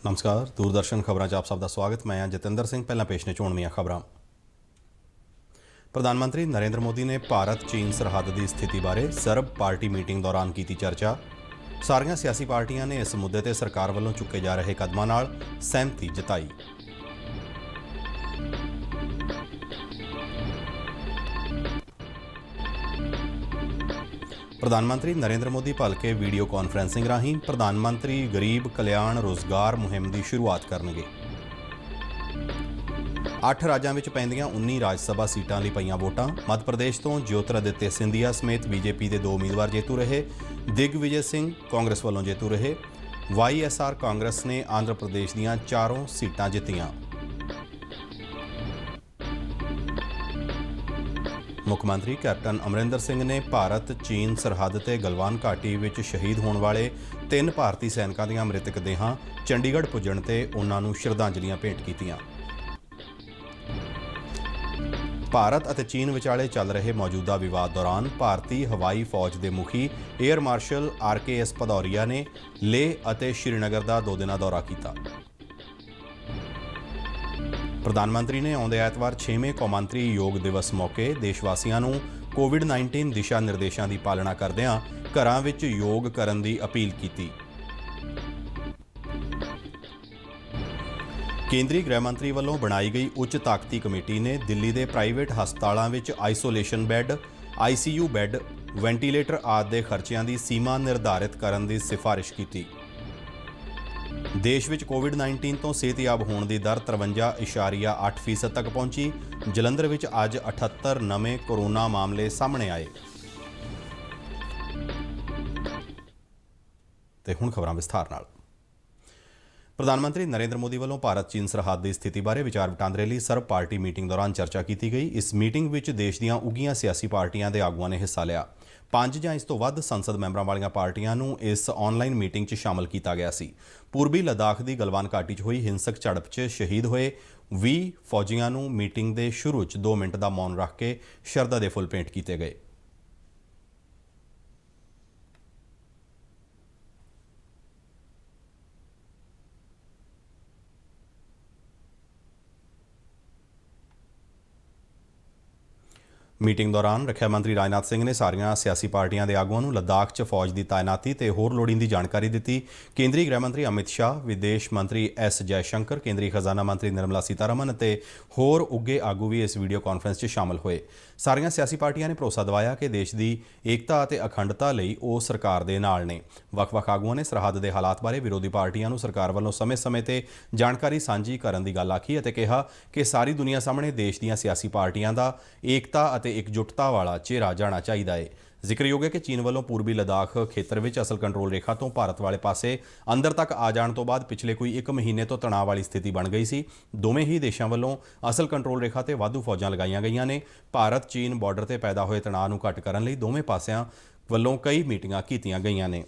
नमस्कार, दूरदर्शन खबरां 'ਚ ਆਪ ਸਭ ਦਾ ਸਵਾਗਤ। ਮੈਂ ਹਾਂ ਜਤਿੰਦਰ ਸਿੰਘ। ਪਹਿਲਾਂ ਪੇਸ਼ ਨੇ ਚੋਣਵੀਆਂ ਖਬਰਾਂ। ਪ੍ਰਧਾਨ ਮੰਤਰੀ ਨਰਿੰਦਰ ਮੋਦੀ ਨੇ ਭਾਰਤ ਚੀਨ ਸਰਹੱਦ ਦੀ ਸਥਿਤੀ ਬਾਰੇ ਸਰਬ ਪਾਰਟੀ ਮੀਟਿੰਗ ਦੌਰਾਨ ਕੀਤੀ ਚਰਚਾ। ਸਾਰੀਆਂ ਸਿਆਸੀ ਪਾਰਟੀਆਂ ਨੇ ਇਸ ਮੁੱਦੇ ਤੇ ਸਰਕਾਰ ਵੱਲੋਂ ਚੁੱਕੇ ਜਾ ਰਹੇ ਕਦਮਾਂ ਨਾਲ ਸਹਿਮਤੀ ਜਤਾਈ। ਪ੍ਰਧਾਨ ਮੰਤਰੀ ਨਰਿੰਦਰ ਮੋਦੀ ਭਲਕੇ ਵੀਡੀਓ ਕਾਨਫਰੰਸਿੰਗ ਰਾਹੀਂ ਪ੍ਰਧਾਨ ਮੰਤਰੀ ਗਰੀਬ ਕਲਿਆਣ ਰੋਜ਼ਗਾਰ ਮੁਹਿੰਮ ਦੀ ਸ਼ੁਰੂਆਤ ਕਰਨਗੇ। 8 ਰਾਜਾਂ ਵਿੱਚ ਪੈਂਦੀਆਂ 19 ਰਾਜ ਸਭਾ ਸੀਟਾਂ ਲਈ ਪਈਆਂ ਵੋਟਾਂ। ਮੱਧ ਪ੍ਰਦੇਸ਼ ਤੋਂ ਜੋਤਰਾਦਿੱਤਿਆ ਸਿੰਧੀਆ ਸਮੇਤ ਬੀਜੇਪੀ ਦੇ 2 ਉਮੀਦਵਾਰ ਜੇਤੂ ਰਹੇ। ਦਿਗਵਿਜੇ ਸਿੰਘ ਕਾਂਗਰਸ ਵੱਲੋਂ ਜੇਤੂ ਰਹੇ। YSR ਕਾਂਗਰਸ ਨੇ ਆਂਧਰਾ ਪ੍ਰਦੇਸ਼ ਦੀਆਂ 4 ਸੀਟਾਂ ਜਿੱਤੀਆਂ। ਮੁੱਖ ਮੰਤਰੀ ਕੈਪਟਨ ਅਮਰਿੰਦਰ ਸਿੰਘ ਨੇ ਭਾਰਤ ਚੀਨ ਸਰਹੱਦ ਤੇ ਗਲਵਾਨ ਘਾਟੀ ਵਿੱਚ ਸ਼ਹੀਦ ਹੋਣ ਵਾਲੇ 3 ਭਾਰਤੀ ਸੈਨਿਕਾਂ ਦੀਆਂ ਮ੍ਰਿਤਕ ਦੇਹਾਂ ਚੰਡੀਗੜ੍ਹ ਪੁੱਜਣ ਤੇ ਉਨ੍ਹਾਂ ਨੂੰ ਸ਼ਰਧਾਂਜਲੀਆਂ ਭੇਂਟ ਕੀਤੀਆਂ। ਭਾਰਤ ਅਤੇ ਚੀਨ ਵਿਚਾਲੇ ਚੱਲ ਰਹੇ ਮੌਜੂਦਾ ਵਿਵਾਦ ਦੌਰਾਨ ਭਾਰਤੀ ਹਵਾਈ ਫੌਜ ਦੇ ਮੁਖੀ ਏਅਰ ਮਾਰਸ਼ਲ RKS ਭਦੌਰੀਆ ਨੇ ਲੇਹ ਅਤੇ ਸ਼੍ਰੀਨਗਰ ਦਾ 2 ਦਿਨਾਂ ਦੌਰਾ ਕੀਤਾ। ਪ੍ਰਧਾਨ ਮੰਤਰੀ ਨੇ ਆਉਂਦੇ ਐਤਵਾਰ 6ਵੇਂ ਕੌਮਾਂਤਰੀ ਯੋਗ ਦਿਵਸ ਮੌਕੇ ਦੇਸ਼-ਵਾਸੀਆਂ ਨੂੰ ਕੋਵਿਡ-19 ਦਿਸ਼ਾ ਨਿਰਦੇਸ਼ਾਂ ਦੀ ਪਾਲਣਾ ਕਰਦਿਆਂ ਘਰਾਂ ਵਿੱਚ ਯੋਗ ਕਰਨ ਦੀ ਅਪੀਲ ਕੀਤੀ। ਕੇਂਦਰੀ ਗ੍ਰਹਿ ਮੰਤਰੀ ਵੱਲੋਂ ਬਣਾਈ ਗਈ ਉੱਚ ਤਾਕਤੀ ਕਮੇਟੀ ਨੇ ਦਿੱਲੀ ਦੇ ਪ੍ਰਾਈਵੇਟ ਹਸਪਤਾਲਾਂ ਵਿੱਚ isolation bed, ICU bed, ventilator ਆਦਿ ਦੇ ਖਰਚਿਆਂ ਦੀ ਸੀਮਾ ਨਿਰਧਾਰਿਤ ਕਰਨ ਦੀ ਸਿਫਾਰਿਸ਼ ਕੀਤੀ। ਦੇਸ਼ ਵਿੱਚ ਕੋਵਿਡ-19 ਤੋਂ ਸਿਹਤਯਾਬ ਹੋਣ ਦੀ ਦਰ 53.8% ਤੱਕ ਪਹੁੰਚੀ। ਜਲੰਧਰ ਵਿੱਚ ਅੱਜ 78 ਨਵੇਂ ਕੋਰੋਨਾ ਮਾਮਲੇ ਸਾਹਮਣੇ ਆਏ। ਤੇ ਹੁਣ ਖਬਰਾਂ ਵਿਸਥਾਰ ਨਾਲ। ਪ੍ਰਧਾਨ ਮੰਤਰੀ ਨਰਿੰਦਰ ਮੋਦੀ ਵੱਲੋਂ ਭਾਰਤ ਚੀਨ ਸਰਹੱਦ ਦੀ ਸਥਿਤੀ ਬਾਰੇ ਵਿਚਾਰ ਵਟਾਂਦਰੇ ਲਈ ਸਰਬ ਪਾਰਟੀ ਮੀਟਿੰਗ ਦੌਰਾਨ ਚਰਚਾ ਕੀਤੀ ਗਈ। ਇਸ ਮੀਟਿੰਗ ਵਿੱਚ ਦੇਸ਼ ਦੀਆਂ ਉੱਘੀਆਂ ਸਿਆਸੀ ਪਾਰਟੀਆਂ ਦੇ ਆਗੂਆਂ ਨੇ ਹਿੱਸਾ ਲਿਆ। 5 ਜਾਂ ਇਸ ਤੋਂ ਵੱਧ ਸੰਸਦ ਮੈਂਬਰਾਂ ਵਾਲੀਆਂ ਪਾਰਟੀਆਂ ਨੂੰ ਇਸ ਆਨਲਾਈਨ ਮੀਟਿੰਗ 'ਚ ਸ਼ਾਮਲ ਕੀਤਾ ਗਿਆ ਸੀ। ਪੂਰਬੀ ਲੱਦਾਖ ਦੀ ਗਲਵਾਨ ਘਾਟੀ 'ਚ ਹੋਈ ਹਿੰਸਕ ਝੜਪ 'ਚ ਸ਼ਹੀਦ ਹੋਏ 20 ਫੌਜੀਆਂ ਨੂੰ ਮੀਟਿੰਗ ਦੇ ਸ਼ੁਰੂ 'ਚ 2 ਮਿੰਟ ਦਾ ਮੌਨ ਰੱਖ ਕੇ ਸ਼ਰਧਾ ਦੇ ਫੁੱਲ ਭੇਂਟ ਕੀਤੇ ਗਏ। ਮੀਟਿੰਗ ਦੌਰਾਨ ਰੱਖਿਆ ਮੰਤਰੀ ਰਾਜਨਾਥ ਸਿੰਘ ਨੇ ਸਾਰੀਆਂ ਸਿਆਸੀ ਪਾਰਟੀਆਂ ਦੇ ਆਗੂਆਂ ਨੂੰ ਲੱਦਾਖ 'ਚ ਫੌਜ ਦੀ ਤਾਇਨਾਤੀ ਤੇ ਹੋਰ ਲੋੜੀਂਦੀ ਜਾਣਕਾਰੀ ਦਿੱਤੀ। ਕੇਂਦਰੀ ਗ੍ਰਹਿ ਮੰਤਰੀ ਅਮਿਤ ਸ਼ਾਹ, ਵਿਦੇਸ਼ ਮੰਤਰੀ S ਜੈਸ਼ੰਕਰ, ਕੇਂਦਰੀ ਖਜ਼ਾਨਾ ਮੰਤਰੀ ਨਿਰਮਲਾ ਸੀਤਾਰਮਨ ਅਤੇ ਹੋਰ ਉੱਘੇ ਆਗੂ ਵੀ ਇਸ ਵੀਡੀਓ ਕਾਨਫਰੰਸ 'ਚ ਸ਼ਾਮਲ ਹੋਏ। ਸਾਰੀਆਂ ਸਿਆਸੀ ਪਾਰਟੀਆਂ ਨੇ ਭਰੋਸਾ ਦਿਵਾਇਆ ਕਿ ਦੇਸ਼ ਦੀ ਏਕਤਾ ਅਤੇ ਅਖੰਡਤਾ ਲਈ ਉਹ ਸਰਕਾਰ ਦੇ ਨਾਲ ਨੇ। ਵੱਖ-ਵੱਖ ਆਗੂਆਂ ਨੇ ਸਰਹੱਦ ਦੇ ਹਾਲਾਤ ਬਾਰੇ ਵਿਰੋਧੀ ਪਾਰਟੀਆਂ ਨੂੰ ਸਰਕਾਰ ਵੱਲੋਂ ਸਮੇਂ-ਸਮੇਂ ਤੇ ਜਾਣਕਾਰੀ ਸਾਂਝੀ ਕਰਨ ਦੀ ਗੱਲ ਆਖੀ ਅਤੇ ਕਿਹਾ ਕਿ ਸਾਰੀ ਦੁਨੀਆ ਸਾਹਮਣੇ ਦੇਸ਼ ਦੀਆਂ ਸਿਆਸੀ ਪਾਰਟੀਆਂ ਦਾ ਏਕਤਾ ਅਤੇ ਇਕਜੁੱਟਤਾ ਵਾਲਾ ਚਿਹਰਾ ਜਾਣਾ ਚਾਹੀਦਾ ਹੈ। ਜ਼ਿਕਰਯੋਗ ਹੈ ਕਿ ਚੀਨ ਵੱਲੋਂ ਪੂਰਬੀ ਲੱਦਾਖ ਖੇਤਰ ਵਿੱਚ ਅਸਲ ਕੰਟਰੋਲ ਰੇਖਾ ਤੋਂ ਭਾਰਤ ਵਾਲੇ ਪਾਸੇ ਅੰਦਰ ਤੱਕ ਆ ਜਾਣ ਤੋਂ ਬਾਅਦ ਪਿਛਲੇ ਕੋਈ 1 ਮਹੀਨੇ ਤੋਂ ਤਣਾਅ ਵਾਲੀ ਸਥਿਤੀ ਬਣ ਗਈ ਸੀ। ਦੋਵੇਂ ਹੀ ਦੇਸ਼ਾਂ ਵੱਲੋਂ ਅਸਲ ਕੰਟਰੋਲ ਰੇਖਾ ਤੇ ਵਾਧੂ ਫੌਜਾਂ ਲਗਾਈਆਂ ਗਈਆਂ ਨੇ। ਭਾਰਤ ਚੀਨ ਬਾਰਡਰ ਤੇ ਪੈਦਾ ਹੋਏ ਤਣਾਅ ਨੂੰ ਘੱਟ ਕਰਨ ਲਈ ਦੋਵੇਂ ਪਾਸਿਆਂ ਵੱਲੋਂ ਕਈ ਮੀਟਿੰਗਾਂ ਕੀਤੀਆਂ ਗਈਆਂ ਨੇ।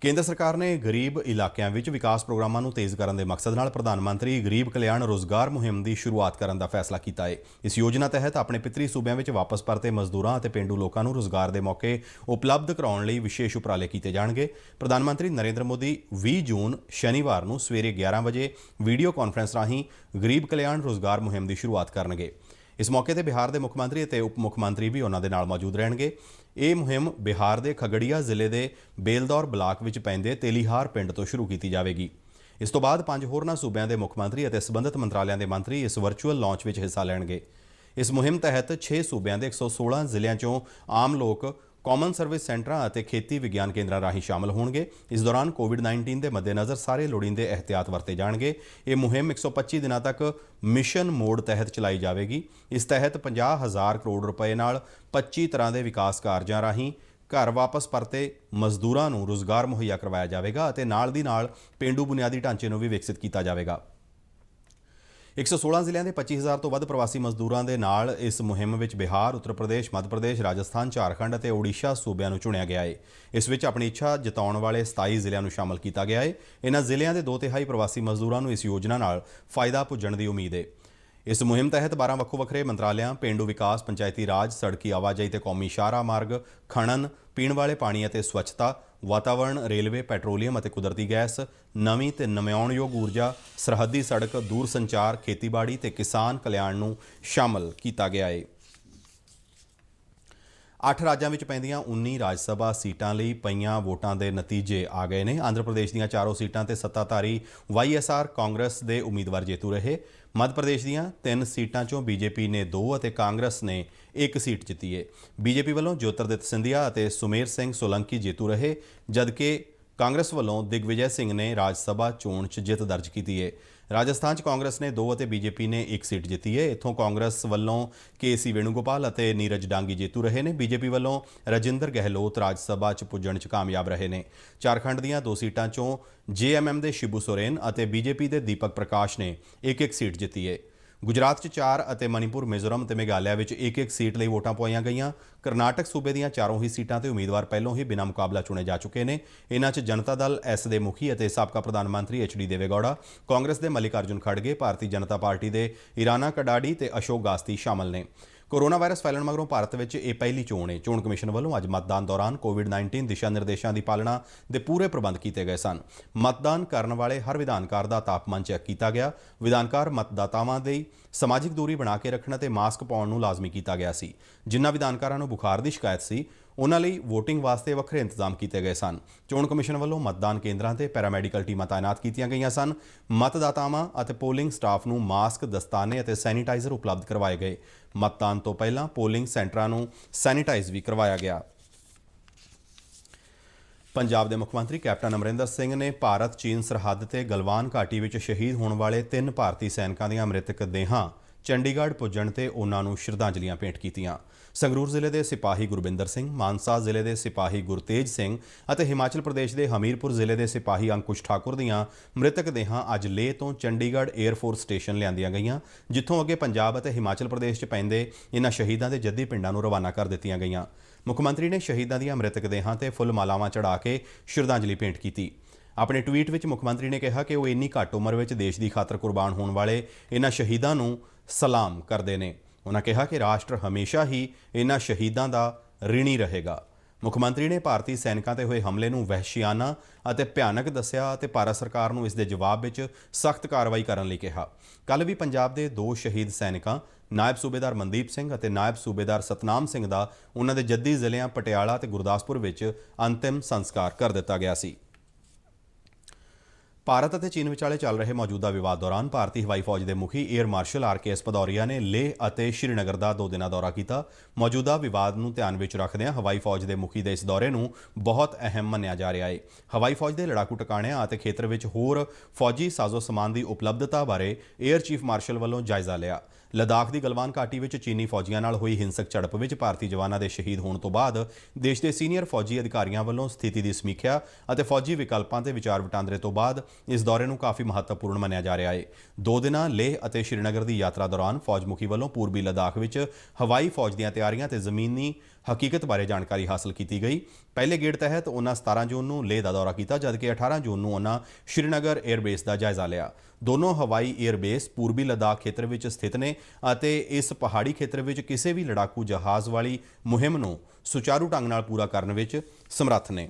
ਕੇਂਦਰ ਸਰਕਾਰ ਨੇ ਗਰੀਬ ਇਲਾਕਿਆਂ ਵਿੱਚ ਵਿਕਾਸ ਪ੍ਰੋਗਰਾਮਾਂ ਨੂੰ ਤੇਜ਼ ਕਰਨ ਦੇ ਮਕਸਦ ਨਾਲ ਪ੍ਰਧਾਨ ਮੰਤਰੀ ਗਰੀਬ ਕਲਿਆਣ ਰੋਜ਼ਗਾਰ ਮੁਹਿੰਮ ਦੀ ਸ਼ੁਰੂਆਤ ਕਰਨ ਦਾ ਫੈਸਲਾ ਕੀਤਾ ਹੈ। ਇਸ ਯੋਜਨਾ ਤਹਿਤ ਆਪਣੇ ਪਿਤਰੀ ਸੂਬਿਆਂ ਵਿੱਚ ਵਾਪਸ ਪਰਤੇ ਮਜ਼ਦੂਰਾਂ ਅਤੇ ਪੇਂਡੂ ਲੋਕਾਂ ਨੂੰ ਰੋਜ਼ਗਾਰ ਦੇ ਮੌਕੇ ਉਪਲਬਧ ਕਰਾਉਣ ਲਈ ਵਿਸ਼ੇਸ਼ ਉਪਰਾਲੇ ਕੀਤੇ ਜਾਣਗੇ। ਪ੍ਰਧਾਨ ਮੰਤਰੀ ਨਰਿੰਦਰ ਮੋਦੀ 20 ਜੂਨ ਸ਼ਨੀਵਾਰ ਨੂੰ ਸਵੇਰੇ 11 ਵਜੇ ਵੀਡੀਓ ਕਾਨਫਰੰਸ ਰਾਹੀਂ ਗਰੀਬ ਕਲਿਆਣ ਰੋਜ਼ਗਾਰ ਮੁਹਿੰਮ ਦੀ ਸ਼ੁਰੂਆਤ ਕਰਨਗੇ। ਇਸ ਮੌਕੇ ਤੇ ਬਿਹਾਰ ਦੇ ਮੁੱਖ ਮੰਤਰੀ ਅਤੇ ਉਪ ਮੁੱਖ ਮੰਤਰੀ ਵੀ ਉਹਨਾਂ ਦੇ ਨਾਲ ਮੌਜੂਦ ਰਹਿਣਗੇ। ਇਹ ਮੁਹਿੰਮ ਬਿਹਾਰ ਦੇ ਖਗੜੀਆ ਜ਼ਿਲ੍ਹੇ ਦੇ ਬੇਲਦੌਰ ਬਲਾਕ ਵਿੱਚ ਪੈਂਦੇ ਤੇਲੀਹਾਰ ਪਿੰਡ ਤੋਂ ਸ਼ੁਰੂ ਕੀਤੀ ਜਾਵੇਗੀ। ਇਸ ਤੋਂ ਬਾਅਦ 5 ਹੋਰਨਾਂ ਸੂਬਿਆਂ ਦੇ ਮੁੱਖ ਮੰਤਰੀ ਅਤੇ ਸੰਬੰਧਿਤ ਮੰਤਰਾਲਿਆਂ ਦੇ ਮੰਤਰੀ ਇਸ ਵਰਚੁਅਲ ਲਾਂਚ ਵਿੱਚ ਹਿੱਸਾ ਲੈਣਗੇ। ਇਸ ਮੁਹਿੰਮ ਤਹਿਤ 6 ਸੂਬਿਆਂ ਦੇ 116 ਜ਼ਿਲ੍ਹਿਆਂ 'ਚੋਂ ਆਮ ਲੋਕ ਕਾਮਨ ਸਰਵਿਸ ਸੈਂਟਰਾਂ ਅਤੇ ਖੇਤੀ ਵਿਗਿਆਨ ਕੇਂਦਰਾਂ ਰਾਹੀਂ ਸ਼ਾਮਲ ਹੋਣਗੇ। ਇਸ ਦੌਰਾਨ ਕੋਵਿਡ-19 ਦੇ ਮੱਦੇਨਜ਼ਰ ਸਾਰੇ ਲੋੜੀਂਦੇ ਅਹਿਤਿਆਤ ਵਰਤੇ ਜਾਣਗੇ। ਇਹ ਮੁਹਿੰਮ 125 ਦਿਨਾਂ ਤੱਕ ਮਿਸ਼ਨ ਮੋਡ ਤਹਿਤ ਚਲਾਈ ਜਾਵੇਗੀ। ਇਸ ਤਹਿਤ 50,000 ਕਰੋੜ ਰੁਪਏ ਨਾਲ 25 ਤਰ੍ਹਾਂ ਦੇ ਵਿਕਾਸ ਕਾਰਜਾਂ ਰਾਹੀਂ ਘਰ ਵਾਪਸ ਪਰਤੇ ਮਜ਼ਦੂਰਾਂ ਨੂੰ ਰੁਜ਼ਗਾਰ ਮੁਹੱਈਆ ਕਰਵਾਇਆ ਜਾਵੇਗਾ ਅਤੇ ਨਾਲ ਦੀ ਨਾਲ ਪੇਂਡੂ ਬੁਨਿਆਦੀ ਢਾਂਚੇ ਨੂੰ ਵੀ ਵਿਕਸਿਤ ਕੀਤਾ ਜਾਵੇਗਾ। 116 ਜ਼ਿਲ੍ਹਿਆਂ ਦੇ 25,000 ਤੋਂ ਵੱਧ ਪ੍ਰਵਾਸੀ ਮਜ਼ਦੂਰਾਂ ਦੇ ਨਾਲ ਇਸ ਮੁਹਿੰਮ ਵਿੱਚ ਬਿਹਾਰ, ਉੱਤਰ ਪ੍ਰਦੇਸ਼, ਮੱਧ ਪ੍ਰਦੇਸ਼, ਰਾਜਸਥਾਨ, ਝਾਰਖੰਡ ਅਤੇ ਓਡੀਸ਼ਾ ਸੂਬਿਆਂ ਨੂੰ ਚੁਣਿਆ ਗਿਆ ਹੈ। ਇਸ ਵਿੱਚ ਆਪਣੀ ਇੱਛਾ ਜਤਾਉਣ ਵਾਲੇ 27 ਜ਼ਿਲ੍ਹਿਆਂ ਨੂੰ ਸ਼ਾਮਲ ਕੀਤਾ ਗਿਆ ਹੈ। ਇਹਨਾਂ ਜ਼ਿਲ੍ਹਿਆਂ ਦੇ 2/3 ਪ੍ਰਵਾਸੀ ਮਜ਼ਦੂਰਾਂ ਨੂੰ ਇਸ ਯੋਜਨਾ ਨਾਲ ਫਾਇਦਾ ਪੁੱਜਣ ਦੀ ਉਮੀਦ ਹੈ। ਇਸ ਮੁਹਿੰਮ ਤਹਿਤ 12 ਵੱਖੋ ਵੱਖਰੇ ਮੰਤਰਾਲਿਆਂ, ਪੇਂਡੂ ਵਿਕਾਸ, ਪੰਚਾਇਤੀ ਰਾਜ, ਸੜਕੀ ਆਵਾਜਾਈ ਤੇ ਕੌਮੀ ਸ਼ਾਹਰਾਹ ਮਾਰਗ, ਖਣਨ, ਪੀਣ ਵਾਲੇ ਪਾਣੀ ਅਤੇ ਸਵੱਛਤਾ, ਵਾਤਾਵਰਣ, ਰੇਲਵੇ, ਪੈਟਰੋਲੀਅਮ ਅਤੇ ਕੁਦਰਤੀ ਗੈਸ, ਨਵੀਂ ਤੇ ਨਵਿਆਉਣਯੋਗ ਊਰਜਾ, ਸਰਹੱਦੀ ਸੜਕ, ਦੂਰ ਸੰਚਾਰ, ਖੇਤੀਬਾੜੀ ਤੇ ਕਿਸਾਨ ਕਲਿਆਣ ਨੂੰ ਸ਼ਾਮਲ ਕੀਤਾ ਗਿਆ ਹੈ। 8 ਰਾਜਾਂ ਵਿੱਚ ਪੈਂਦੀਆਂ 19 ਰਾਜ ਸਭਾ ਸੀਟਾਂ ਲਈ ਪਈਆਂ ਵੋਟਾਂ ਦੇ ਨਤੀਜੇ ਆ ਗਏ ਨੇ। ਆਂਧਰ ਪ੍ਰਦੇਸ਼ ਦੀਆਂ 4 ਸੀਟਾਂ ਤੇ ਸੱਤਾਧਾਰੀ YSR ਕਾਂਗਰਸ ਦੇ ਉਮੀਦਵਾਰ ਜੇਤੂ ਰਹੇ। ਮੱਧ ਪ੍ਰਦੇਸ਼ ਦੀਆਂ 3 ਸੀਟਾਂ ਚੋਂ ਬੀਜੇਪੀ ਨੇ 2 ਅਤੇ ਕਾਂਗਰਸ ਨੇ 1 ਸੀਟ ਜਿੱਤੀ ਹੈ। ਬੀਜੇਪੀ ਵੱਲੋਂ ਜੋਤਿਰਆਦਿੱਤ ਸਿੰਧੀਆ ਅਤੇ ਸੁਮੇਰ ਸਿੰਘ ਸੋਲੰਕੀ ਜੇਤੂ ਰਹੇ, ਜਦਕਿ ਕਾਂਗਰਸ ਵੱਲੋਂ ਦਿਗਵਿਜੇ ਸਿੰਘ ਨੇ ਰਾਜ ਸਭਾ ਚੋਣ 'ਚ ਜਿੱਤ ਦਰਜ ਕੀਤੀ ਹੈ। ਰਾਜਸਥਾਨ 'ਚ ਕਾਂਗਰਸ ਨੇ 2 ਅਤੇ ਬੀਜੇਪੀ ਨੇ 1 ਸੀਟ ਜਿੱਤੀ ਹੈ। ਇੱਥੋਂ ਕਾਂਗਰਸ ਵੱਲੋਂ KC ਵੇਣੂਗੋਪਾਲ ਅਤੇ ਨੀਰਜ ਡਾਂਗੀ ਜੇਤੂ ਰਹੇ ਨੇ। ਬੀਜੇਪੀ ਵੱਲੋਂ ਰਾਜਿੰਦਰ ਗਹਿਲੋਤ ਰਾਜ ਸਭਾ 'ਚ ਪੁੱਜਣ 'ਚ ਕਾਮਯਾਬ ਰਹੇ ਨੇ। ਝਾਰਖੰਡ ਦੀਆਂ 2 ਸੀਟਾਂ 'ਚੋਂ JMM ਦੇ ਸ਼ਿਬੂ ਸੋਰੇਨ ਅਤੇ ਬੀਜੇਪੀ ਦੇ ਦੀਪਕ ਪ੍ਰਕਾਸ਼ ਨੇ 1-1 ਸੀਟ ਜਿੱਤੀ ਹੈ। ਗੁਜਰਾਤ 'ਚ 4 ਅਤੇ ਮਣੀਪੁਰ, ਮਿਜ਼ੋਰਮ ਅਤੇ ਮੇਘਾਲਿਆ ਵਿੱਚ 1-1 ਸੀਟ ਲਈ ਵੋਟਾਂ ਪਵਾਈਆਂ ਗਈਆਂ। ਕਰਨਾਟਕ ਸੂਬੇ ਦੀਆਂ 4 ਹੀ ਸੀਟਾਂ ਤੇ ਉਮੀਦਵਾਰ ਪਹਿਲੋਂ ਹੀ ਬਿਨਾਂ ਮੁਕਾਬਲਾ ਚੁਣੇ ਜਾ ਚੁੱਕੇ ਨੇ। ਇਨ੍ਹਾਂ 'ਚ ਜਨਤਾ ਦਲ S ਦੇ ਮੁਖੀ ਅਤੇ ਸਾਬਕਾ ਪ੍ਰਧਾਨ ਮੰਤਰੀ HD ਦੇਵੇਗੌੜਾ, ਕਾਂਗਰਸ ਦੇ ਮਲਿਕਾਰਜੁਨ ਖੜਗੇ, ਭਾਰਤੀ ਜਨਤਾ ਪਾਰਟੀ ਦੇ ਇਰਾਨਾ ਕਡਾਡੀ ਤੇ ਅਸ਼ੋਕ ਗਾਸਤੀ ਸ਼ਾਮਲ ਨੇ। ਕੋਰੋਨਾ ਵਾਇਰਸ ਫੈਲਣ ਮਗਰੋਂ ਭਾਰਤ ਵਿੱਚ ਇਹ ਪਹਿਲੀ ਚੋਣ ਹੈ। ਚੋਣ ਕਮਿਸ਼ਨ ਵੱਲੋਂ ਅੱਜ ਮਤਦਾਨ ਦੌਰਾਨ COVID-19 ਦਿਸ਼ਾ ਨਿਰਦੇਸ਼ਾਂ ਦੀ ਪਾਲਣਾ ਦੇ ਪੂਰੇ ਪ੍ਰਬੰਧ ਕੀਤੇ ਗਏ ਸਨ। ਮਤਦਾਨ ਕਰਨ ਵਾਲੇ ਹਰ ਵਿਧਾਨਕਾਰ ਦਾ ਤਾਪਮਾਨ ਚੈੱਕ ਕੀਤਾ ਗਿਆ। ਵਿਧਾਨਕਾਰ ਮਤਦਾਤਾਵਾਂ ਦੇ ਸਮਾਜਿਕ ਦੂਰੀ ਬਣਾ ਕੇ ਰੱਖਣ ਅਤੇ ਮਾਸਕ ਪਾਉਣ ਨੂੰ ਲਾਜ਼ਮੀ ਕੀਤਾ ਗਿਆ ਸੀ। ਜਿਨ੍ਹਾਂ ਵਿਧਾਨਕਾਰਾਂ ਨੂੰ ਬੁਖਾਰ ਦੀ ਸ਼ਿਕਾਇਤ ਸੀ, ਉਨ੍ਹਾਂ ਲਈ ਵੋਟਿੰਗ ਵਾਸਤੇ ਵੱਖਰੇ ਇੰਤਜ਼ਾਮ ਕੀਤੇ ਗਏ ਸਨ। ਚੋਣ ਕਮਿਸ਼ਨ ਵੱਲੋਂ ਮਤਦਾਨ ਕੇਂਦਰਾਂ ਤੇ ਪੈਰਾਮੈਡੀਕਲ ਟੀਮਾਂ ਤਾਇਨਾਤ ਕੀਤੀਆਂ ਗਈਆਂ ਸਨ। ਮਤਦਾਤਾਵਾਂ ਅਤੇ ਪੋਲਿੰਗ ਸਟਾਫ ਨੂੰ ਮਾਸਕ, ਦਸਤਾਨੇ ਅਤੇ ਸੈਨੀਟਾਈਜ਼ਰ ਉਪਲਬਧ ਕਰਵਾਏ ਗਏ। ਮਤਦਾਨ ਤੋਂ ਪਹਿਲਾਂ ਪੋਲਿੰਗ ਸੈਂਟਰਾਂ ਨੂੰ ਸੈਨੀਟਾਈਜ਼ ਵੀ ਕਰਵਾਇਆ ਗਿਆ। ਪੰਜਾਬ ਦੇ ਮੁੱਖ ਮੰਤਰੀ ਕੈਪਟਨ ਅਮਰਿੰਦਰ ਸਿੰਘ ਨੇ ਭਾਰਤ ਚੀਨ ਸਰਹੱਦ ਤੇ ਗਲਵਾਨ ਘਾਟੀ ਵਿੱਚ ਸ਼ਹੀਦ ਹੋਣ ਵਾਲੇ 3 ਭਾਰਤੀ ਸੈਨਿਕਾਂ ਦੀਆਂ ਮ੍ਰਿਤਕ ਦੇਹਾਂ ਚੰਡੀਗੜ੍ਹ ਪੁੱਜਣ ਤੇ ਉਹਨਾਂ ਨੂੰ ਸ਼ਰਧਾਂਜਲੀਆਂ ਭੇਂਟ ਕੀਤੀਆਂ। ਸੰਗਰੂਰ ਜ਼ਿਲ੍ਹੇ ਦੇ ਸਿਪਾਹੀ ਗੁਰਬਿੰਦਰ ਸਿੰਘ, ਮਾਨਸਾ ਜ਼ਿਲ੍ਹੇ ਦੇ ਸਿਪਾਹੀ ਗੁਰਤੇਜ ਸਿੰਘ ਅਤੇ ਹਿਮਾਚਲ ਪ੍ਰਦੇਸ਼ ਦੇ ਹਮੀਰਪੁਰ ਜ਼ਿਲ੍ਹੇ ਦੇ ਸਿਪਾਹੀ ਅੰਕੁਸ਼ ਠਾਕੁਰ ਦੀਆਂ ਮ੍ਰਿਤਕ ਦੇਹਾਂ ਅੱਜ ਲੇਹ ਤੋਂ ਚੰਡੀਗੜ੍ਹ 에ਅਰਫੋਰਸ ਸਟੇਸ਼ਨ ਲਿਆਂਦੀਆਂ ਗਈਆਂ, ਜਿੱਥੋਂ ਅੱਗੇ ਪੰਜਾਬ ਅਤੇ ਹਿਮਾਚਲ ਪ੍ਰਦੇਸ਼ 'ਚ ਪੈਂਦੇ ਇਨ੍ਹਾਂ ਸ਼ਹੀਦਾਂ ਦੇ ਜੱਦੀ ਪਿੰਡਾਂ ਨੂੰ ਰਵਾਨਾ ਕਰ ਦਿੱਤੀਆਂ ਗਈਆਂ। ਮੁੱਖ ਮੰਤਰੀ ਨੇ ਸ਼ਹੀਦਾਂ ਦੀਆਂ ਮ੍ਰਿਤਕ ਦੇਹਾਂ ਤੇ ਫੁੱਲ ਮਾਲਾਵਾਂ ਚੜ੍ਹਾ ਕੇ ਸ਼ਰਧਾਂਜਲੀ ਭੇਂਟ ਕੀਤੀ। ਆਪਣੇ ਟਵੀਟ ਵਿੱਚ ਮੁੱਖ ਮੰਤਰੀ ਨੇ ਕਿਹਾ ਕਿ ਉਹ ਇੰਨੀ ਘੱਟ ਉਮਰ ਵਿੱਚ ਦੇਸ਼ ਦੀ ਖਾਤਰ ਕੁਰਬਾਨ ਹੋਣ ਵਾਲੇ ਇਨ੍ਹਾਂ ਸ਼ਹੀਦਾਂ ਨੂੰ ਸਲਾਮ ਕਰਦੇ ਨੇ। ਉਨ੍ਹਾਂ ਕਿਹਾ ਕਿ ਰਾਸ਼ਟਰ ਹਮੇਸ਼ਾ ਹੀ ਇਨ੍ਹਾਂ ਸ਼ਹੀਦਾਂ ਦਾ ਰਿਣੀ ਰਹੇਗਾ। ਮੁੱਖ ਮੰਤਰੀ ਨੇ ਭਾਰਤੀ ਸੈਨਿਕਾਂ ਤੇ ਹੋਏ ਹਮਲੇ ਨੂੰ ਵਹਿਸ਼ੀਆਨਾ ਅਤੇ ਭਿਆਨਕ ਦੱਸਿਆ ਅਤੇ ਭਾਰਤ ਸਰਕਾਰ ਨੂੰ ਇਸ ਦੇ ਜਵਾਬ ਵਿੱਚ ਸਖਤ ਕਾਰਵਾਈ ਕਰਨ ਲਈ ਕਿਹਾ। ਕੱਲ੍ਹ ਵੀ ਪੰਜਾਬ ਦੇ 2 ਸ਼ਹੀਦ ਸੈਨਿਕਾਂ ਨਾਇਬ ਸੂਬੇਦਾਰ ਮਨਦੀਪ ਸਿੰਘ ਅਤੇ ਨਾਇਬ ਸੂਬੇਦਾਰ ਸਤਨਾਮ ਸਿੰਘ ਦਾ ਉਹਨਾਂ ਦੇ ਜੱਦੀ ਜ਼ਿਲ੍ਹਿਆਂ ਪਟਿਆਲਾ ਤੇ ਗੁਰਦਾਸਪੁਰ ਵਿੱਚ ਅੰਤਿਮ ਸੰਸਕਾਰ ਕਰ ਦਿੱਤਾ ਗਿਆ ਸੀ। ਭਾਰਤ ਅਤੇ ਚੀਨ ਵਿਚਾਲੇ ਚੱਲ ਰਹੇ ਮੌਜੂਦਾ ਵਿਵਾਦ ਦੌਰਾਨ ਭਾਰਤੀ ਹਵਾਈ ਫੌਜ ਦੇ ਮੁਖੀ ਏਅਰ ਮਾਰਸ਼ਲ RKS ਭਦੌਰੀਆ ਨੇ ਲੇਹ ਅਤੇ ਸ਼੍ਰੀਨਗਰ ਦਾ 2 ਦਿਨਾਂ ਦੌਰਾ ਕੀਤਾ। ਮੌਜੂਦਾ ਵਿਵਾਦ ਨੂੰ ਧਿਆਨ ਵਿੱਚ ਰੱਖਦਿਆਂ ਹਵਾਈ ਫੌਜ ਦੇ ਮੁਖੀ ਦੇ ਇਸ ਦੌਰੇ ਨੂੰ ਬਹੁਤ ਅਹਿਮ ਮੰਨਿਆ ਜਾ ਰਿਹਾ ਹੈ। ਹਵਾਈ ਫੌਜ ਦੇ ਲੜਾਕੂ ਟਿਕਾਣਿਆਂ ਅਤੇ ਖੇਤਰ ਵਿੱਚ ਹੋਰ ਫੌਜੀ ਸਾਜ਼ੋ ਸਮਾਨ ਦੀ ਉਪਲਬਧਤਾ ਬਾਰੇ ਏਅਰ ਚੀਫ ਮਾਰਸ਼ਲ ਵੱਲੋਂ ਜਾਇਜ਼ਾ ਲਿਆ। ਲਦਾਖ ਦੀ ਗਲਵਾਨ ਘਾਟੀ ਵਿੱਚ ਚੀਨੀ ਫੌਜੀਆਂ ਨਾਲ ਹੋਈ ਹਿੰਸਕ ਝੜਪ ਵਿੱਚ ਭਾਰਤੀ ਜਵਾਨਾਂ ਦੇ ਸ਼ਹੀਦ ਹੋਣ ਤੋਂ ਬਾਅਦ ਦੇਸ਼ ਦੇ ਸੀਨੀਅਰ ਫੌਜੀ ਅਧਿਕਾਰੀਆਂ ਵੱਲੋਂ ਸਥਿਤੀ ਦੀ ਸਮੀਖਿਆ ਅਤੇ ਫੌਜੀ ਵਿਕਲਪਾਂ ਤੇ ਵਿਚਾਰ ਵਟਾਂਦਰੇ ਤੋਂ ਬਾਅਦ ਇਸ ਦੌਰੇ ਨੂੰ ਕਾਫੀ ਮਹੱਤਵਪੂਰਨ ਮੰਨਿਆ ਜਾ ਰਿਹਾ ਹੈ। 2 ਦਿਨਾਂ ਲੇਹ ਅਤੇ ਸ਼੍ਰੀਨਗਰ ਦੀ ਯਾਤਰਾ ਦੌਰਾਨ ਫੌਜ ਮੁਖੀ ਵੱਲੋਂ ਪੂਰਬੀ ਲਦਾਖ ਵਿੱਚ ਹਵਾਈ ਫੌਜ ਦੀਆਂ ਤਿਆਰੀਆਂ ਤੇ ਜ਼ਮੀਨੀ ਹਕੀਕਤ ਬਾਰੇ ਜਾਣਕਾਰੀ ਹਾਸਲ ਕੀਤੀ ਗਈ। ਪਹਿਲੇ ਗੇੜ ਤਹਿਤ ਉਹਨਾਂ 17 ਜੂਨ ਨੂੰ ਲੇਹ ਦਾ ਦੌਰਾ ਕੀਤਾ, ਜਦਕਿ 18 ਜੂਨ ਨੂੰ ਉਹਨਾਂ ਸ਼੍ਰੀਨਗਰ 에ਅਰਬੇਸ ਦਾ ਜਾਇਜ਼ਾ ਲਿਆ। ਦੋਨੋਂ ਹਵਾਈ 에ਅਰਬੇਸ ਪੂਰਬੀ ਲਦਾਖ ਖੇਤਰ ਵਿੱਚ ਸਥਿਤ ਨੇ ਅਤੇ ਇਸ ਪਹਾੜੀ ਖੇਤਰ ਵਿੱਚ ਕਿਸੇ ਵੀ ਲੜਾਕੂ ਜਹਾਜ਼ ਵਾਲੀ ਮੁਹਿੰਮ ਨੂੰ ਸੁਚਾਰੂ ਢੰਗ ਨਾਲ ਪੂਰਾ ਕਰਨ ਵਿੱਚ ਸਮਰੱਥ ਨੇ।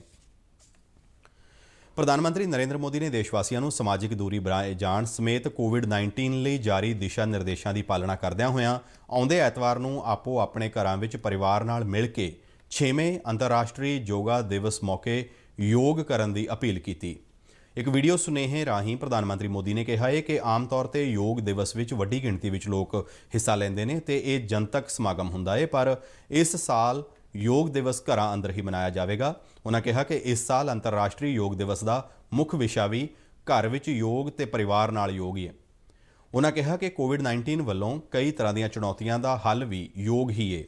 ਪ੍ਰਧਾਨ ਮੰਤਰੀ ਨਰਿੰਦਰ ਮੋਦੀ ਨੇ ਦੇਸ਼ਵਾਸੀਆਂ ਨੂੰ ਸਮਾਜਿਕ ਦੂਰੀ ਬਣਾਏ ਜਾਣ ਸਮੇਤ COVID-19 ਲਈ ਜਾਰੀ ਦਿਸ਼ਾ ਨਿਰਦੇਸ਼ਾਂ ਦੀ ਪਾਲਣਾ ਕਰਦਿਆਂ ਹੋਇਆਂ ਆਉਂਦੇ ਐਤਵਾਰ ਨੂੰ ਆਪੋ ਆਪਣੇ ਘਰਾਂ ਵਿੱਚ ਪਰਿਵਾਰ ਨਾਲ ਮਿਲ ਕੇ 6ਵੇਂ ਅੰਤਰਰਾਸ਼ਟਰੀ ਯੋਗਾ ਦਿਵਸ ਮੌਕੇ ਯੋਗ ਕਰਨ ਦੀ ਅਪੀਲ ਕੀਤੀ। ਇੱਕ ਵੀਡੀਓ ਸੁਨੇਹੇ ਰਾਹੀਂ ਪ੍ਰਧਾਨ ਮੰਤਰੀ ਮੋਦੀ ਨੇ ਕਿਹਾ ਹੈ ਕਿ ਆਮ ਤੌਰ ਤੇ ਯੋਗ ਦਿਵਸ ਵਿੱਚ ਵੱਡੀ ਗਿਣਤੀ ਵਿੱਚ ਲੋਕ ਹਿੱਸਾ ਲੈਂਦੇ ਨੇ ਤੇ ਇਹ ਜਨਤਕ ਸਮਾਗਮ ਹੁੰਦਾ ਹੈ, ਪਰ ਇਸ ਸਾਲ ਯੋਗ ਦਿਵਸ ਘਰਾਂ ਅੰਦਰ ਹੀ ਮਨਾਇਆ ਜਾਵੇਗਾ। ਉਹਨਾਂ ਕਿਹਾ ਕਿ ਇਸ ਸਾਲ ਅੰਤਰਰਾਸ਼ਟਰੀ ਯੋਗ ਦਿਵਸ ਦਾ ਮੁੱਖ ਵਿਸ਼ਾ ਵੀ ਘਰ ਵਿੱਚ ਯੋਗ ਤੇ ਪਰਿਵਾਰ ਨਾਲ ਯੋਗ ਹੀ ਹੈ। ਉਹਨਾਂ ਕਿਹਾ ਕਿ COVID-19 ਵੱਲੋਂ ਕਈ ਤਰ੍ਹਾਂ ਦੀਆਂ ਚੁਣੌਤੀਆਂ ਦਾ ਹੱਲ ਵੀ ਯੋਗ ਹੀ ਹੈ।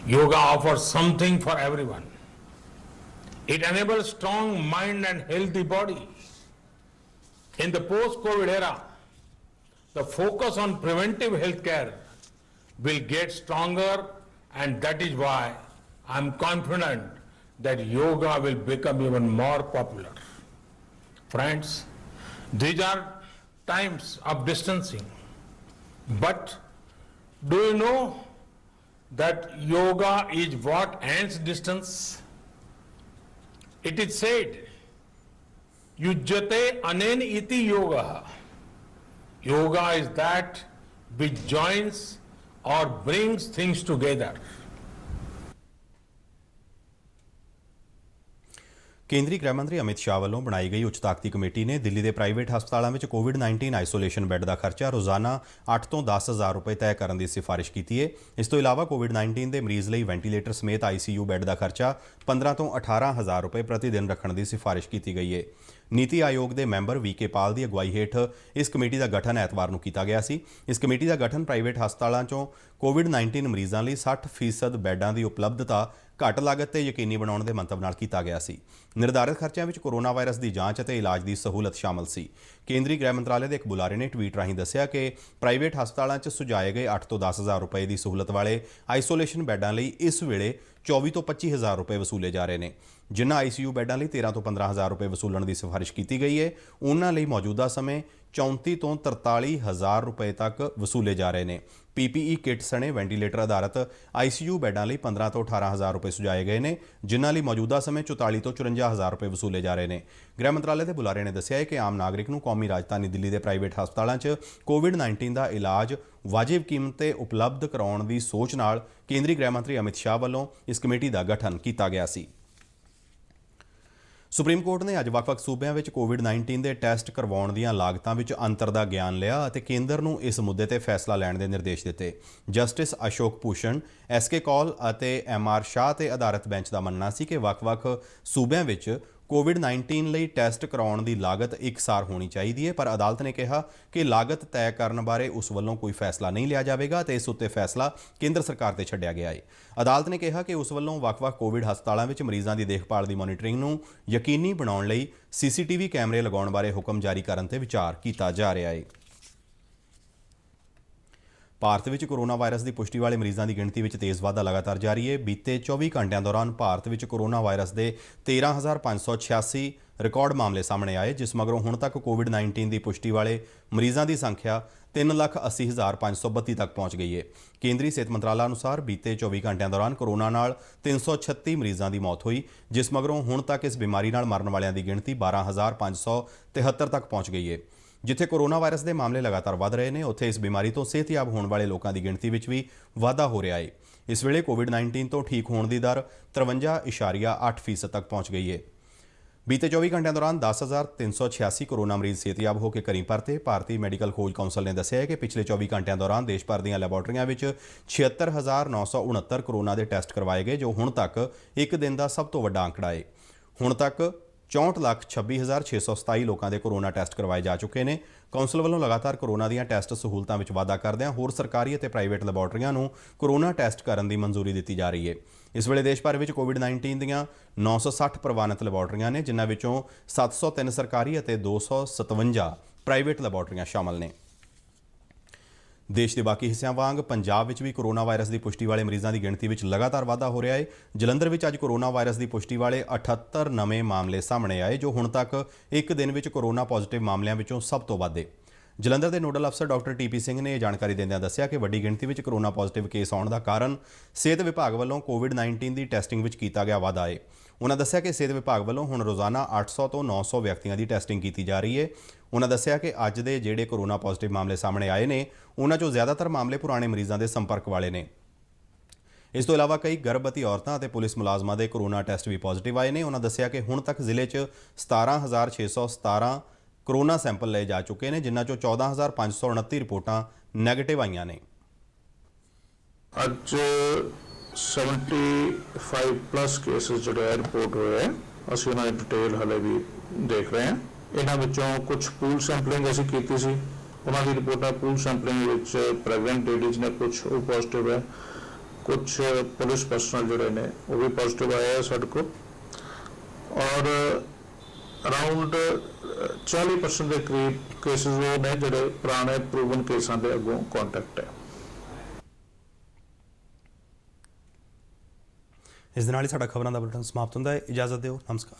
Yoga offers something for everyone. It enables strong mind and healthy body. In the post-COVID era, the focus on preventive health care will get stronger, and that is why I'm confident that yoga will become even more popular. Friends, these are times of distancing. But do you know that yoga is what ends distance? It is said, yujjate anen iti yoga. Yoga is that which joins or brings things together. ਕੇਂਦਰੀ ਗ੍ਰਹਿ ਮੰਤਰੀ ਅਮਿਤ ਸ਼ਾਹ ਵੱਲੋਂ ਬਣਾਈ ਗਈ ਉੱਚ ਤਾਕਤੀ committee ਨੇ ਦਿੱਲੀ ਦੇ private ਹਸਪਤਾਲਾਂ ਵਿੱਚ ਕੋਵਿਡ-19 ਆਈਸੋਲੇਸ਼ਨ ਬੈੱਡ ਦਾ ਖਰਚਾ ਰੋਜ਼ਾਨਾ 8 ਤੋਂ 10,000 ਰੁਪਏ ਤੈਅ ਕਰਨ ਦੀ ਸਿਫਾਰਿਸ਼ ਕੀਤੀ ਹੈ। ਇਸ ਤੋਂ ਇਲਾਵਾ ਕੋਵਿਡ-19 ਦੇ ਮਰੀਜ਼ ਲਈ ਵੈਂਟੀਲੇਟਰ ਸਮੇਤ ਆਈਸੀਯੂ ਬੈੱਡ ਦਾ ਖਰਚਾ 15 ਤੋਂ 18,000 ਰੁਪਏ ਪ੍ਰਤੀ ਦਿਨ ਰੱਖਣ ਦੀ ਸਿਫਾਰਿਸ਼ ਕੀਤੀ ਗਈ ਹੈ। ਨੀਤੀ ਆਯੋਗ ਦੇ ਮੈਂਬਰ ਵੀਕੇ ਪਾਲ ਦੀ ਅਗਵਾਈ ਹੇਠ ਇਸ ਕਮੇਟੀ ਦਾ ਗਠਨ ਐਤਵਾਰ ਨੂੰ ਕੀਤਾ ਗਿਆ ਸੀ। ਇਸ ਕਮੇਟੀ ਦਾ ਗਠਨ ਪ੍ਰਾਈਵੇਟ ਹਸਪਤਾਲਾਂ 'ਚੋਂ ਕੋਵਿਡ-19 ਮਰੀਜ਼ਾਂ ਲਈ 60% ਬੈੱਡਾਂ ਦੀ ਉਪਲਬਧਤਾ ਘੱਟ ਲਾਗਤ ਤੇ ਯਕੀਨੀ ਬਣਾਉਣ ਦੇ ਮੰਤਵ ਨਾਲ ਕੀਤਾ ਗਿਆ ਸੀ। ਨਿਰਧਾਰਿਤ ਖਰਚਿਆਂ ਵਿੱਚ ਕੋਰੋਨਾ ਵਾਇਰਸ ਦੀ ਜਾਂਚ ਅਤੇ ਇਲਾਜ ਦੀ ਸਹੂਲਤ ਸ਼ਾਮਲ ਸੀ। ਕੇਂਦਰੀ ਗ੍ਰਹਿ ਮੰਤਰਾਲੇ ਦੇ ਇੱਕ ਬੁਲਾਰੇ ਨੇ ਟਵੀਟ ਰਾਹੀਂ ਦੱਸਿਆ ਕਿ ਪ੍ਰਾਈਵੇਟ ਹਸਪਤਾਲਾਂ 'ਚ ਸੁਝਾਏ ਗਏ 8 ਤੋਂ 10,000 ਰੁਪਏ ਦੀ ਸਹੂਲਤ ਵਾਲੇ ਆਈਸੋਲੇਸ਼ਨ ਬੈੱਡਾਂ ਲਈ ਇਸ ਵੇਲੇ 24 ਤੋਂ 25,000 ਰੁਪਏ ਵਸੂਲੇ ਜਾ ਰਹੇ ਨੇ। ਜਿਨ੍ਹਾਂ ਆਈਸੀਯੂ ਬੈੱਡਾਂ ਲਈ 13 ਤੋਂ 15,000 ਰੁਪਏ ਵਸੂਲਣ ਦੀ ਸਿਫਾਰਿਸ਼ ਕੀਤੀ ਗਈ ਹੈ, ਉਹਨਾਂ ਲਈ ਮੌਜੂਦਾ ਸਮੇਂ 34 ਤੋਂ 43,000 ਰੁਪਏ ਤੱਕ ਵਸੂਲੇ ਜਾ ਰਹੇ ਨੇ। ਪੀਪੀਈ ਕਿੱਟ ਸਣੇ ਵੈਂਟੀਲੇਟਰ ਆਧਾਰਿਤ ਆਈਸੀਯੂ ਬੈੱਡਾਂ ਲਈ 15 ਤੋਂ 18,000 ਰੁਪਏ ਸੁਝਾਏ ਗਏ ਨੇ, ਜਿਨ੍ਹਾਂ ਲਈ ਮੌਜੂਦਾ ਸਮੇਂ 44 ਤੋਂ 54,000 ਰੁਪਏ ਵਸੂਲੇ ਜਾ ਰਹੇ ਨੇ। ਗ੍ਰਹਿ ਮੰਤਰਾਲੇ ਦੇ ਬੁਲਾਰੇ ਨੇ ਦੱਸਿਆ ਹੈ ਕਿ ਆਮ ਨਾਗਰਿਕ ਨੂੰ ਕੌਮੀ ਰਾਜਧਾਨੀ ਦਿੱਲੀ ਦੇ ਪ੍ਰਾਈਵੇਟ ਹਸਪਤਾਲਾਂ 'ਚ ਕੋਵਿਡ-19 ਦਾ ਇਲਾਜ ਵਾਜਿਬ ਕੀਮਤ ਤੇ ਉਪਲਬਧ ਕਰਾਉਣ ਦੀ ਸੋਚ ਨਾਲ ਕੇਂਦਰੀ ਗ੍ਰਹਿ ਮੰਤਰੀ ਅਮਿਤ ਸ਼ਾਹ ਵੱਲੋਂ ਇਸ ਕਮੇਟੀ ਦਾ ਗਠਨ ਕੀਤਾ ਗਿਆ ਸੀ। ਸੁਪਰੀਮ ਕੋਰਟ ਨੇ ਅੱਜ ਵੱਖ-ਵੱਖ ਸੂਬਿਆਂ ਵਿੱਚ ਕੋਵਿਡ-19 ਦੇ ਟੈਸਟ ਕਰਵਾਉਣ ਦੀਆਂ ਲਾਗਤਾਂ ਵਿੱਚ ਅੰਤਰ ਦਾ ਗਿਆਨ ਲਿਆ ਅਤੇ ਕੇਂਦਰ ਨੂੰ ਇਸ ਮੁੱਦੇ ਤੇ ਫੈਸਲਾ ਲੈਣ ਦੇ ਨਿਰਦੇਸ਼ ਦਿੱਤੇ। ਜਸਟਿਸ ਅਸ਼ੋਕ ਭੂਸ਼ਣ, ਐਸਕੇ ਕੌਲ ਅਤੇ ਐਮਆਰ ਸ਼ਾਹ ਤੇ ਆਧਾਰਿਤ ਬੈਂਚ ਦਾ ਮੰਨਣਾ ਸੀ ਕਿ ਵੱਖ-ਵੱਖ ਸੂਬਿਆਂ ਵਿੱਚ ਕੋਵਿਡ-19 ਲਈ ਟੈਸਟ ਕਰਾਉਣ ਦੀ ਲਾਗਤ ਇਕਸਾਰ ਹੋਣੀ ਚਾਹੀਦੀ ਹੈ, ਪਰ ਅਦਾਲਤ ਨੇ ਕਿਹਾ ਕਿ ਲਾਗਤ ਤੈਅ ਕਰਨ ਬਾਰੇ ਉਸ ਵੱਲੋਂ ਕੋਈ ਫੈਸਲਾ ਨਹੀਂ ਲਿਆ ਜਾਵੇਗਾ ਤੇ ਇਸ ਉੱਤੇ ਫੈਸਲਾ ਕੇਂਦਰ ਸਰਕਾਰ ਤੇ ਛੱਡਿਆ ਗਿਆ ਹੈ। ਅਦਾਲਤ ਨੇ ਕਿਹਾ ਕਿ ਉਸ ਵੱਲੋਂ ਵੱਖ-ਵੱਖ ਕੋਵਿਡ ਹਸਪਤਾਲਾਂ ਵਿੱਚ ਮਰੀਜ਼ਾਂ ਦੀ ਦੇਖਭਾਲ ਦੀ ਮੋਨੀਟਰਿੰਗ ਨੂੰ ਯਕੀਨੀ ਬਣਾਉਣ ਲਈ ਸੀਸੀਟੀਵੀ ਕੈਮਰੇ ਲਗਾਉਣ ਬਾਰੇ ਹੁਕਮ ਜਾਰੀ ਕਰਨ ਤੇ ਵਿਚਾਰ ਕੀਤਾ ਜਾ ਰਿਹਾ ਹੈ। ਭਾਰਤ ਵਿੱਚ ਕੋਰੋਨਾ ਵਾਇਰਸ ਦੀ ਪੁਸ਼ਟੀ ਵਾਲੇ ਮਰੀਜ਼ਾਂ ਦੀ ਗਿਣਤੀ ਵਿੱਚ ਤੇਜ਼ ਵਾਧਾ ਲਗਾਤਾਰ ਜਾਰੀ ਹੈ। ਬੀਤੇ 24 ਘੰਟਿਆਂ ਦੌਰਾਨ ਭਾਰਤ ਵਿੱਚ ਕੋਰੋਨਾ ਵਾਇਰਸ ਦੇ 13,586 ਰਿਕਾਰਡ ਮਾਮਲੇ ਸਾਹਮਣੇ ਆਏ, ਜਿਸ ਮਗਰੋਂ ਹੁਣ ਤੱਕ ਕੋਵਿਡ-19 ਦੀ ਪੁਸ਼ਟੀ ਵਾਲੇ ਮਰੀਜ਼ਾਂ ਦੀ ਸੰਖਿਆ 3,80,532 ਤੱਕ ਪਹੁੰਚ ਗਈ ਹੈ। ਕੇਂਦਰੀ ਸਿਹਤ ਮੰਤਰਾਲਾ ਅਨੁਸਾਰ ਬੀਤੇ 24 ਘੰਟਿਆਂ ਦੌਰਾਨ ਕੋਰੋਨਾ ਨਾਲ 336 ਮਰੀਜ਼ਾਂ ਦੀ ਮੌਤ ਹੋਈ, ਜਿਸ ਮਗਰੋਂ ਹੁਣ ਤੱਕ ਇਸ ਬਿਮਾਰੀ ਨਾਲ ਮਰਨ ਵਾਲਿਆਂ ਦੀ ਗਿਣਤੀ 12,573 ਤੱਕ ਪਹੁੰਚ ਗਈ ਹੈ। ਜਿੱਥੇ ਕੋਰੋਨਾ ਵਾਇਰਸ ਦੇ ਮਾਮਲੇ ਲਗਾਤਾਰ ਵਧ ਰਹੇ ਨੇ, ਉੱਥੇ ਇਸ ਬਿਮਾਰੀ ਤੋਂ ਸਿਹਤਯਾਬ ਹੋਣ ਵਾਲੇ ਲੋਕਾਂ ਦੀ ਗਿਣਤੀ ਵਿੱਚ ਵੀ ਵਾਧਾ ਹੋ ਰਿਹਾ ਹੈ। ਇਸ ਵੇਲੇ ਕੋਵਿਡ-19 ਤੋਂ ਠੀਕ ਹੋਣ ਦੀ ਦਰ 53.8% ਤੱਕ ਪਹੁੰਚ ਗਈ ਹੈ। ਬੀਤੇ 24 ਘੰਟਿਆਂ ਦੌਰਾਨ 10,386 ਕੋਰੋਨਾ ਮਰੀਜ਼ ਸਿਹਤਯਾਬ ਹੋ ਕੇ ਘਰੀਂ ਪਰਤੇ। ਭਾਰਤੀ ਮੈਡੀਕਲ ਖੋਜ ਕੌਂਸਲ ਨੇ ਦੱਸਿਆ ਹੈ ਕਿ ਪਿਛਲੇ 24 ਘੰਟਿਆਂ ਦੌਰਾਨ ਦੇਸ਼ ਭਰ ਦੀਆਂ ਲੈਬੋਰਟਰੀਆਂ ਵਿੱਚ 76,969 ਕੋਰੋਨਾ ਦੇ ਟੈਸਟ ਕਰਵਾਏ ਗਏ, ਜੋ ਹੁਣ ਤੱਕ ਇੱਕ ਦਿਨ ਦਾ ਸਭ ਤੋਂ ਵੱਡਾ ਅੰਕੜਾ ਹੈ। ਹੁਣ ਤੱਕ 64,26,627 ਲੋਕਾਂ ਦੇ ਕੋਰੋਨਾ ਟੈਸਟ ਕਰਵਾਏ ਜਾ ਚੁੱਕੇ ਨੇ। ਕੌਂਸਲ ਵੱਲੋਂ ਲਗਾਤਾਰ ਕੋਰੋਨਾ ਦੀਆਂ ਟੈਸਟ ਸਹੂਲਤਾਂ ਵਿੱਚ ਵਾਧਾ ਕਰਦਿਆਂ ਹੋਰ ਸਰਕਾਰੀ ਅਤੇ ਪ੍ਰਾਈਵੇਟ ਲੈਬੋਰਟਰੀਆਂ ਨੂੰ ਕੋਰੋਨਾ ਟੈਸਟ ਕਰਨ ਦੀ ਮਨਜ਼ੂਰੀ ਦਿੱਤੀ ਜਾ ਰਹੀ ਹੈ। ਇਸ ਵੇਲੇ ਦੇਸ਼ ਭਰ ਵਿੱਚ ਕੋਵਿਡ-19 ਦੀਆਂ 960 ਪ੍ਰਵਾਨਿਤ ਲੈਬੋਰਟਰੀਆਂ ਨੇ, ਜਿਨ੍ਹਾਂ ਵਿੱਚੋਂ 703 ਸਰਕਾਰੀ ਅਤੇ 257 ਪ੍ਰਾਈਵੇਟ ਲੈਬੋਰਟਰੀਆਂ ਸ਼ਾਮਲ ਨੇ। ਦੇਸ਼ ਦੇ ਬਾਕੀ ਹਿੱਸਿਆਂ ਵਾਂਗ ਪੰਜਾਬ ਵਿੱਚ ਵੀ ਕੋਰੋਨਾ ਵਾਇਰਸ ਦੀ ਪੁਸ਼ਟੀ ਵਾਲੇ ਮਰੀਜ਼ਾਂ ਦੀ ਗਿਣਤੀ ਵਿੱਚ ਲਗਾਤਾਰ ਵਾਧਾ ਹੋ ਰਿਹਾ ਹੈ। ਜਲੰਧਰ ਵਿੱਚ ਅੱਜ ਕੋਰੋਨਾ ਵਾਇਰਸ ਦੀ ਪੁਸ਼ਟੀ ਵਾਲੇ 78 ਨਵੇਂ ਮਾਮਲੇ ਸਾਹਮਣੇ ਆਏ, ਜੋ ਹੁਣ ਤੱਕ ਇੱਕ ਦਿਨ ਵਿੱਚ ਕੋਰੋਨਾ ਪੋਜ਼ਿਟਿਵ ਮਾਮਲਿਆਂ ਵਿੱਚੋਂ ਸਭ ਤੋਂ ਵੱਧ ਹੈ। ਜਲੰਧਰ ਦੇ ਨੋਡਲ ਅਫਸਰ ਡਾਕਟਰ ਟੀਪੀ ਸਿੰਘ ਨੇ ਇਹ ਜਾਣਕਾਰੀ ਦਿੰਦਿਆਂ ਦੱਸਿਆ ਕਿ ਵੱਡੀ ਗਿਣਤੀ ਵਿੱਚ ਕੋਰੋਨਾ ਪੋਜ਼ਿਟਿਵ ਕੇਸ ਆਉਣ ਦਾ ਕਾਰਨ ਸਿਹਤ ਵਿਭਾਗ ਵੱਲੋਂ ਕੋਵਿਡ-19 ਦੀ ਟੈਸਟਿੰਗ ਵਿੱਚ ਕੀਤਾ ਗਿਆ ਵਾਧਾ ਹੈ। ਉਹਨਾਂ ਦੱਸਿਆ ਕਿ ਸਿਹਤ ਵਿਭਾਗ ਵੱਲੋਂ ਹੁਣ ਰੋਜ਼ਾਨਾ 800 ਤੋਂ 900 ਵਿਅਕਤੀਆਂ ਦੀ ਟੈਸਟਿੰਗ ਕੀਤੀ ਜਾ ਰਹੀ ਹੈ। ਉਹਨਾਂ ਦੱਸਿਆ ਕਿ ਅੱਜ ਦੇ ਜਿਹੜੇ ਕੋਰੋਨਾ ਪੋਜ਼ਿਟਿਵ ਮਾਮਲੇ ਸਾਹਮਣੇ ਆਏ ਨੇ, ਉਹਨਾਂ 'ਚੋਂ ਜ਼ਿਆਦਾਤਰ ਮਾਮਲੇ ਪੁਰਾਣੇ ਮਰੀਜ਼ਾਂ ਦੇ ਸੰਪਰਕ ਵਾਲੇ ਨੇ। ਇਸ ਤੋਂ ਇਲਾਵਾ ਕਈ ਗਰਭਵਤੀ ਔਰਤਾਂ ਅਤੇ ਪੁਲਿਸ ਮੁਲਾਜ਼ਮਾਂ ਦੇ ਕੋਰੋਨਾ ਟੈਸਟ ਵੀ ਪੋਜ਼ਿਟਿਵ ਆਏ ਨੇ। ਉਹਨਾਂ ਦੱਸਿਆ ਕਿ ਹੁਣ ਤੱਕ ਜ਼ਿਲ੍ਹੇ 'ਚ 17,617 ਕੋਰੋਨਾ ਸੈਂਪਲ ਲਏ ਜਾ ਚੁੱਕੇ ਨੇ, ਜਿਨ੍ਹਾਂ 'ਚੋਂ 14,529 ਰਿਪੋਰਟਾਂ ਨੈਗੇਟਿਵ ਆਈਆਂ ਨੇ। ਅੱਜ 75 ਪਲੱਸ ਕੇਸਿਸ ਜਿਹੜੇ ਰਿਪੋਰਟ ਹੋਏ ਹੈ, ਅਸੀਂ ਉਹਨਾਂ ਦੀ ਡਿਟੇਲ ਹਲੇ ਵੀ ਦੇਖ ਰਹੇ ਹਾਂ। ਇਹਨਾਂ ਵਿੱਚੋਂ ਕੁਝ ਪੂਲ ਸੈਂਪਲਿੰਗ ਅਸੀਂ ਕੀਤੀ ਸੀ, ਉਹਨਾਂ ਦੀ ਰਿਪੋਰਟਾਂ ਪੂਲ ਸੈਂਪਲਿੰਗ ਵਿੱਚ ਪ੍ਰੈਗਨੈਂਟ ਲੇਡੀਜ਼ ਨੇ ਕੁਝ ਉਹ ਪੋਜ਼ਿਟਿਵ ਹੈ, ਕੁਝ ਪੁਲਿਸ ਪਰਸਨਲ ਜਿਹੜੇ ਨੇ ਉਹ ਵੀ ਪੋਜ਼ਿਟਿਵ ਆਏ ਹੈ ਸਾਡੇ ਕੋਲ, ਔਰ ਅਰਾਊਂਡ 40% ਦੇ ਕਰੀਬ ਕੇਸਿਸ ਉਹ ਨੇ ਜਿਹੜੇ ਪੁਰਾਣੇ ਪ੍ਰੂਵਨ ਕੇਸਾਂ ਦੇ ਅੱਗੋਂ ਕੰਟੈਕਟ ਹੈ। ਇਸ ਦੇ ਨਾਲ ਹੀ ਸਾਡਾ ਖਬਰਾਂ ਦਾ ਬੁਲੇਟਿਨ ਸਮਾਪਤ ਹੁੰਦਾ ਹੈ। ਇਜਾਜ਼ਤ ਦਿਓ, ਨਮਸਕਾਰ।